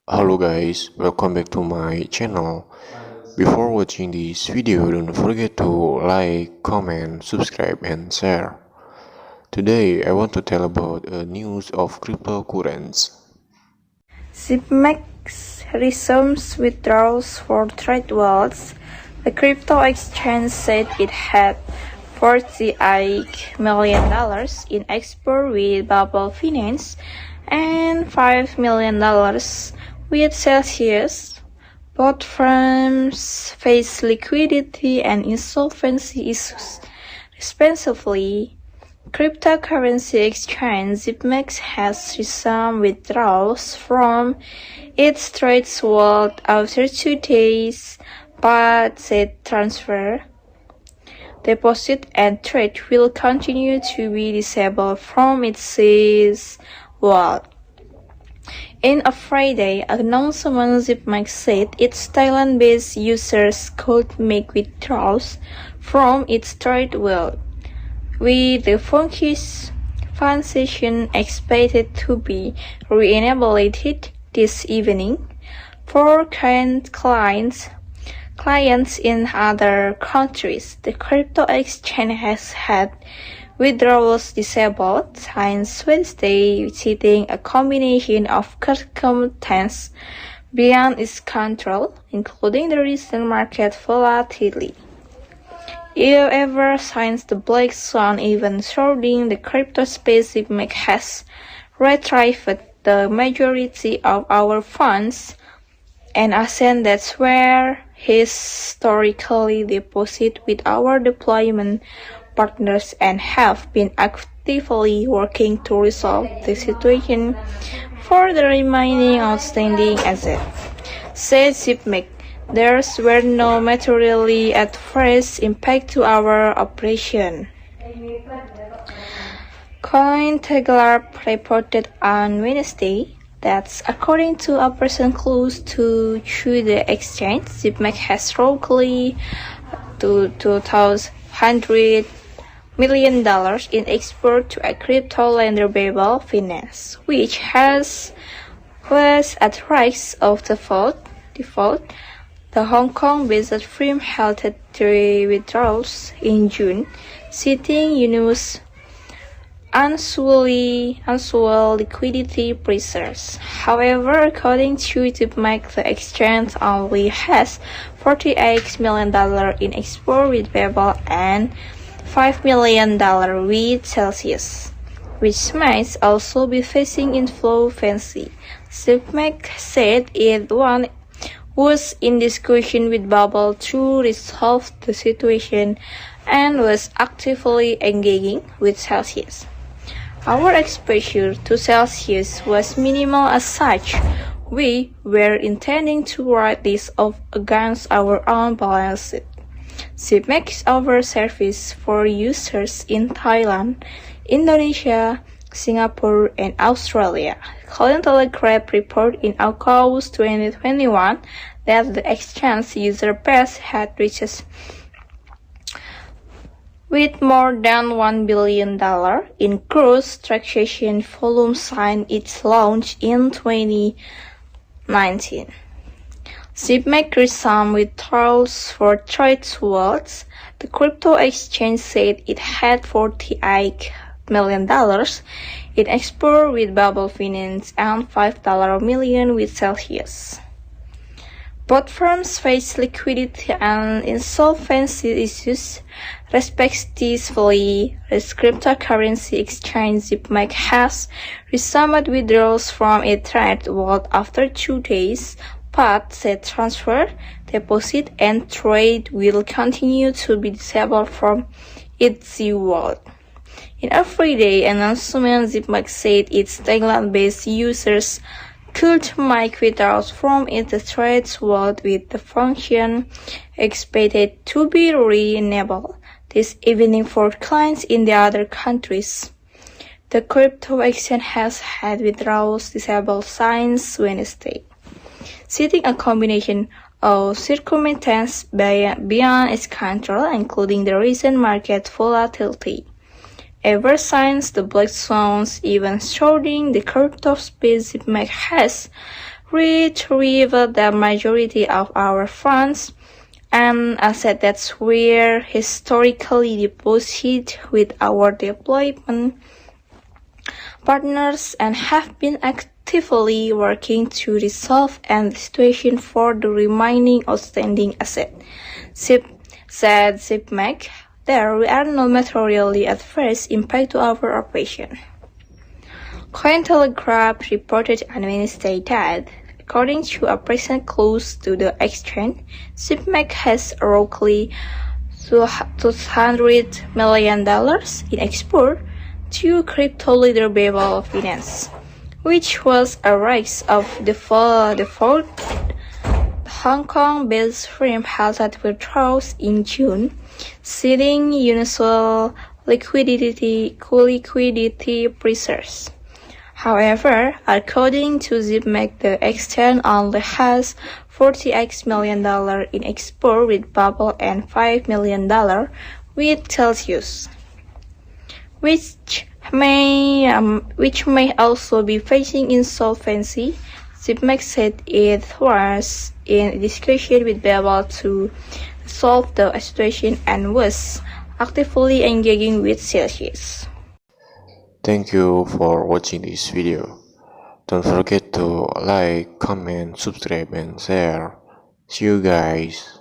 Hello guys, welcome back to my channel. Before watching this video, don't forget to like, comment, subscribe and share. Today I want to tell about a news of cryptocurrencies. Zipmex resumes withdrawals for trade wallets. The crypto exchange said it had $48 million in export with Bubble Finance and $5 million with Celsius. Both firms face liquidity and insolvency issues, respectively. Cryptocurrency exchange Zipmex has resumed withdrawals from its trade wallet after 2 days, but said transfer, deposit, and trade will continue to be disabled from its seized wallet. In a Friday announcement, Zipmex said its Thailand-based users could make withdrawals from its trade wallet, with the fund session expected to be re-enabled this evening. For current clients in other countries, the crypto exchange has had withdrawals disabled since Wednesday, citing a combination of circumstances beyond its control, including the recent market volatility. However, since the Black Swan event surrounding the crypto space, Zipmex has retrieved the majority of our funds and assets that were historically deposited with our deployment partners and have been actively working to resolve the situation for the remaining outstanding assets, said Zipmex. There were no materially adverse impact to our operation. Cointelegraph reported on Wednesday that according to a person close to the exchange, Zipmex has roughly $200 million in export to a crypto lender Bubble Finance, which was at risk of default. The Hong Kong-based firm halted 3 withdrawals in June, citing unused unusual liquidity pressures. However, according to Zipmex, the exchange only has $48 million in export with Bubble and $5 million with Celsius, which might also be facing insolvency. Zipmex said it was in discussion with Bubble to resolve the situation and was actively engaging with Celsius. Our exposure to Celsius was minimal as such. We were intending to write this off against our own balance sheet. Zipmex offers service for users in Thailand, Indonesia, Singapore, and Australia. Cointelegraph reported in August 2021 that the exchange user base had reached with more than $1 billion in gross transaction volume since its launch in 2019. Zipmex resumed withdrawals for trade wallets. The crypto exchange said it had $48 million in export with Bubble Finance and $5 million with Celsius. Both firms face liquidity and insolvency issues, respectively. The cryptocurrency exchange Zipmex has resumed withdrawals from its trade wallet after 2 days, but said transfer, deposit, and trade will continue to be disabled from its wallet. In a Friday announcement, Zipmex said its Thailand-based users could make withdrawals from its trade wallet with the function expected to be re-enabled this evening for clients in the other countries. The crypto exchange has had withdrawals disabled since Wednesday, citing a combination of circumstances beyond its control, including the recent market volatility. Ever since the Black Swan event surrounding the crypto space, Zipmex has retrieve the majority of our funds, an asset that's were historically deposited with our development partners and have been actively working to resolve the situation for the remaining outstanding asset. Said Zipmac, there are no materially adverse impact to our operation. Cointelegraph reported on Wednesday that, according to a person close to the exchange, Zipmac has roughly $200 million in export to crypto-leader Babel Finance, which was a rise of the fourth Hong Kong-based firm has had withdrawals in June, citing unusual liquidity pressures. However, according to Zipmac, the exchange only has $40 million in export with Bubble and $5 million with Celsius, which may also be facing insolvency. Zipmac said it was in discussion with Bubble to solve the situation and was actively engaging with Celsius. Thank you for watching this video. Don't forget to like, comment, subscribe, and share. See you guys.